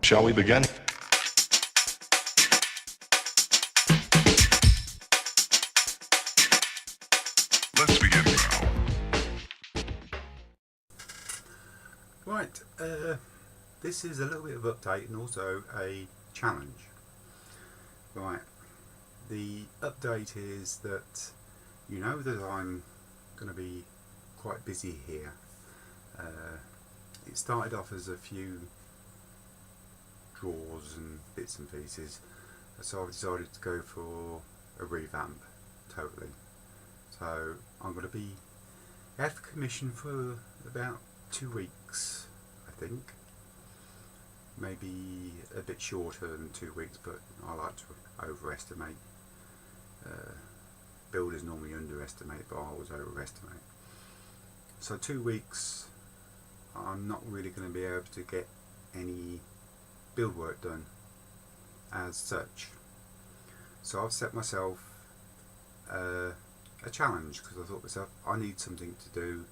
Shall we begin? Let's begin now. Right, this is a little bit of update and also a challenge. Right, the update is that you know that I'm going to be quite busy here. It started off as a few drawers and bits and pieces, so I've decided to go for a revamp totally. So I'm going to be out of commission for about 2 weeks, I think. Maybe a bit shorter than 2 weeks, but I like to overestimate. Builders normally underestimate, but I always overestimate. So 2 weeks I'm not really going to be able to get any build work done as such. So I've set myself a challenge, because I thought to myself, I need something to do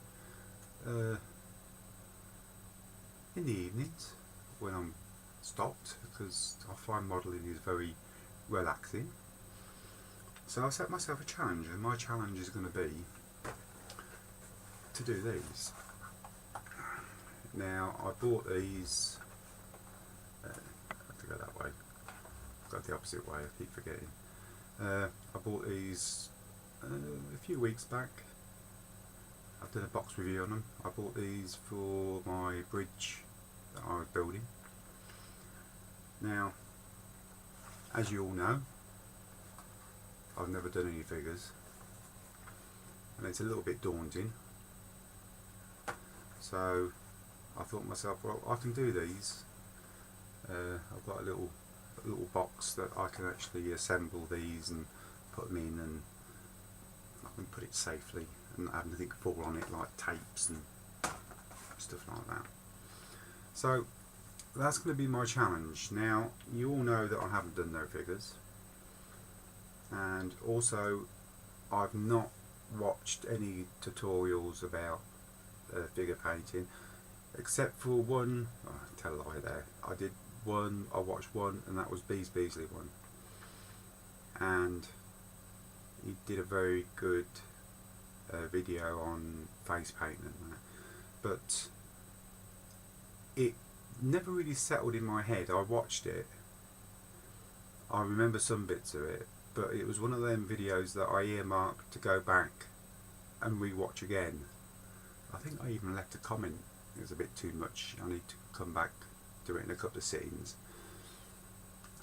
in the evenings when I'm stopped, because I find modelling is very relaxing. So I set myself a challenge, and my challenge is going to be to do these. Now I bought these, I have to go that way, I've got the opposite way, I keep forgetting. I bought these a few weeks back. I've done a box review on them. I bought these for my bridge that I was building. Now, as you all know, I've never done any figures, and it's a little bit daunting. So I thought to myself, well, I can do these. I've got a little box that I can actually assemble these and put them in, and I can put it safely and not have anything fall on it like tapes and stuff like that. So that's going to be my challenge. Now, you all know that I haven't done no figures, and also I've not watched any tutorials about figure painting, except for one. Oh, tell a lie there. I watched one, and that was Beasley one, and he did a very good video on face painting and that, but it never really settled in my head. I watched it, I remember some bits of it, but it was one of them videos that I earmarked to go back and re-watch again. I think I even left a comment, it was a bit too much, I need to come back, do it in a couple of sittings,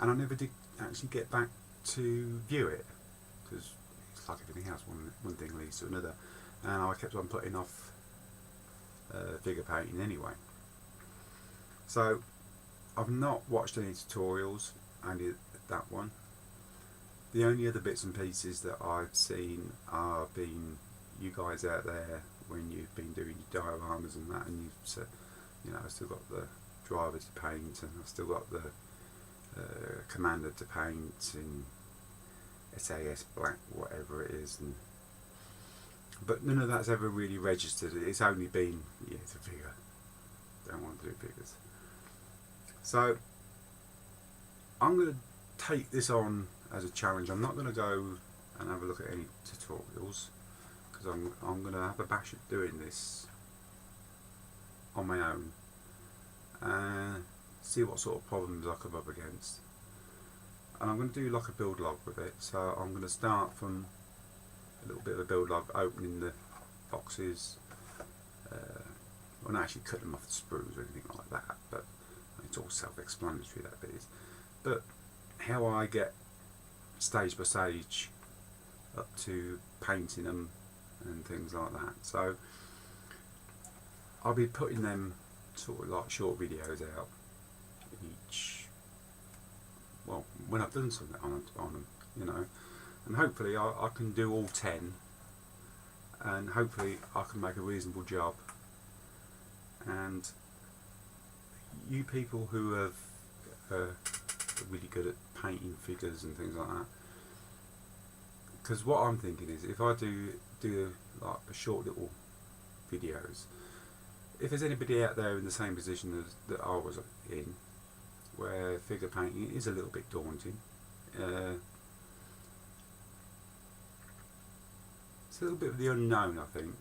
and I never did actually get back to view it, because it's like everything else, one thing leads to another, and I kept on putting off figure painting anyway. So I've not watched any tutorials, and that one. The only other bits and pieces that I've seen are been you guys out there when you've been doing your dioramas and that, and you've I've still got the driver to paint, and I've still got the commander to paint in SAS black, whatever it is, but none of that's ever really registered. It's only been, yeah, it's a figure, don't want to do figures. So I'm going to take this on as a challenge. I'm not going to go and have a look at any tutorials, because I'm going to have a bash at doing this on my own and see what sort of problems I come up against. And I'm going to do like a build log with it. So I'm going to start from a little bit of a build log, opening the boxes. Well, not actually cut them off the sprues or anything like that, but it's all self-explanatory, that bit is. But how I get stage by stage up to painting them and things like that. So I'll be putting them sort of like short videos out each, well, when I've done something on them, you know, and hopefully I can do all 10, and hopefully I can make a reasonable job. And you people who have are really good at painting figures and things like that, because what I'm thinking is, if I do like a short little videos, if there's anybody out there in the same position as that I was in, where figure painting is a little bit daunting. It's a little bit of the unknown, I think,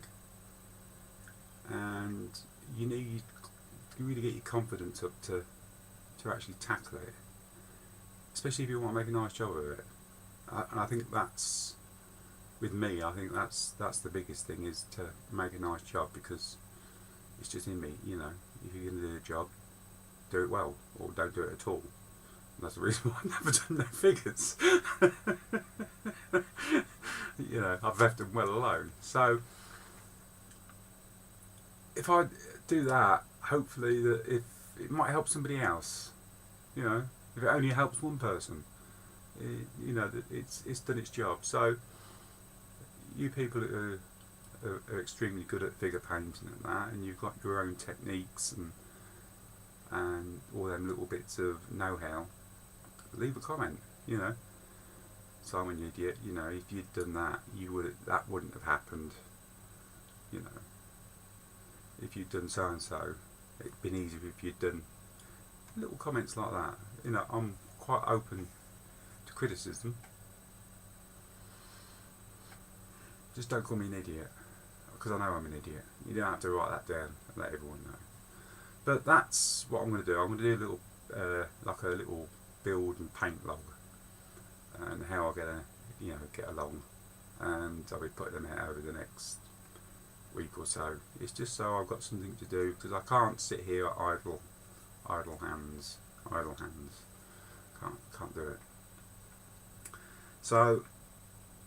and you need to really get your confidence up to actually tackle it, especially if you want to make a nice job of it. And I think that's, with me, I think that's the biggest thing, is to make a nice job, because it's just in me, you know. If you're going to do the job, do it well, or don't do it at all. And that's the reason why I've never done no figures. You know, I've left them well alone. So if I do that, hopefully that if it might help somebody else, you know, if it only helps one person, you know, that it's done its job. So you people that are extremely good at figure painting and that, and you've got your own techniques and all them little bits of know-how, leave a comment, you know. So I'm an idiot, you know. If you'd done that, that wouldn't have happened, you know. If you'd done so and so, it'd been easier if you'd done little comments like that. You know, I'm quite open to criticism. Just don't call me an idiot, because I know I'm an idiot. You don't have to write that down and let everyone know. But that's what I'm going to do. I'm going to do a little, like a little build and paint log, and how I'm going to, get along. And I'll be putting them out over the next week or so. It's just so I've got something to do, because I can't sit here idle hands. Can't do it. So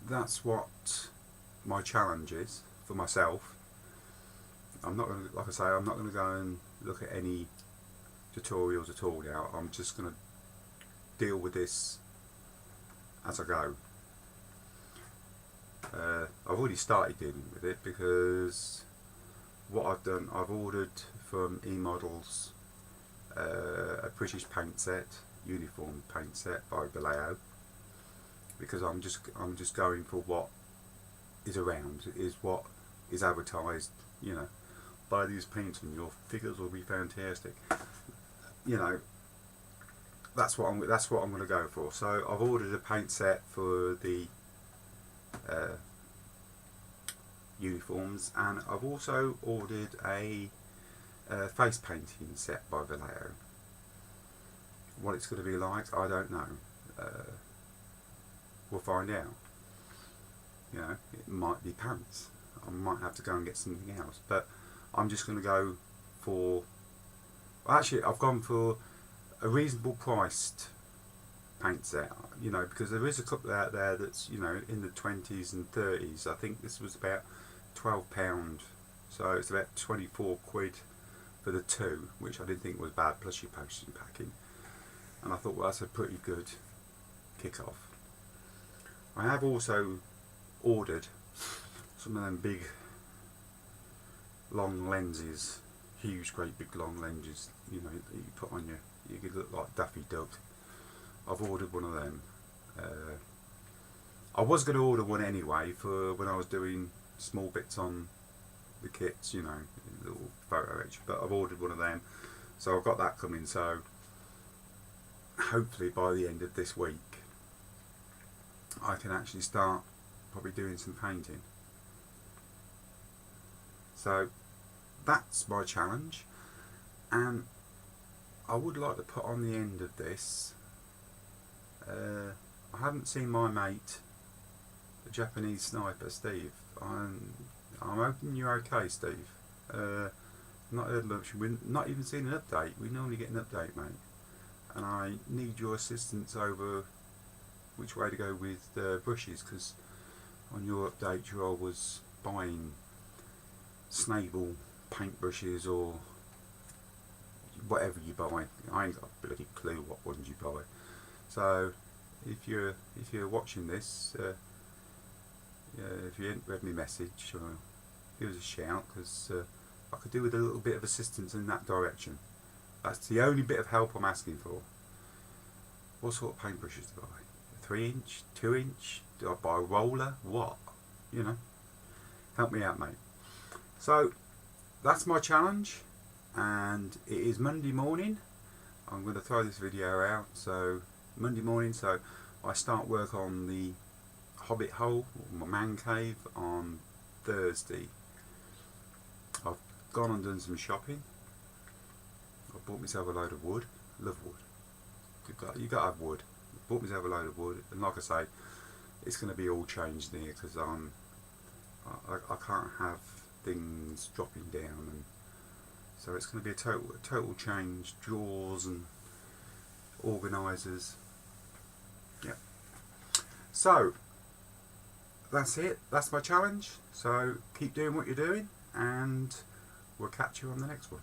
that's what my challenge is for myself. I'm not going to, like I say, I'm not going to go and look at any tutorials at all now. I'm just going to deal with this as I go. I've already started dealing with it, because what I've done, I've ordered from eModels a British paint set, uniform paint set by Vallejo, because I'm just going for what is around, is what is advertised. You know, buy these paints and your figures will be fantastic. You know, that's what I'm going to go for. So I've ordered a paint set for the uniforms, and I've also ordered a face painting set by Vallejo. What it's going to be like, I don't know. We'll find out. You know, it might be pants. I might have to go and get something else. But I'm just going to go for... Well, actually, I've gone for a reasonable priced paint set. You know, because there is a couple out there that's, you know, in the 20s and 30s. I think this was about £12. So it's about 24 quid for the two, which I didn't think was bad, plus your postage and packing. And I thought, well, that's a pretty good kick-off. I have also ordered some of them big long lenses, huge great big long lenses, you know, that you put on you could look like Daffy Duck. I've ordered one of them. I was going to order one anyway for when I was doing small bits on the kits, you know, little photo etch, but I've ordered one of them, so I've got that coming. So hopefully by the end of this week I can actually start probably doing some painting. So that's my challenge, and I would like to put on the end of this, I haven't seen my mate, the Japanese sniper, Steve. I'm hoping you're okay, Steve. Not heard much. We've not even seen an update. We normally get an update, mate. And I need your assistance over which way to go with brushes, because on your update you always buying Snable paintbrushes or whatever you buy. I ain't got a bloody clue what ones you buy. So if you're watching this, if you ain't read my message, give us a shout, because I could do with a little bit of assistance in that direction. That's the only bit of help I'm asking for. What sort of paintbrushes to buy? 3-inch, 2-inch? Do I buy a roller? What? You know, help me out, mate. So that's my challenge, and it is Monday morning. I'm going to throw this video out, so Monday morning, so I start work on the hobbit hole, or my man cave, on Thursday. I've gone and done some shopping. I bought myself a load of wood. Love wood. You got to have wood. Bought myself a load of wood, and like I say, it's going to be all changed there because I can't have things dropping down, and so it's going to be a total change. Drawers and organisers. Yeah. So that's it. That's my challenge. So keep doing what you're doing, and we'll catch you on the next one.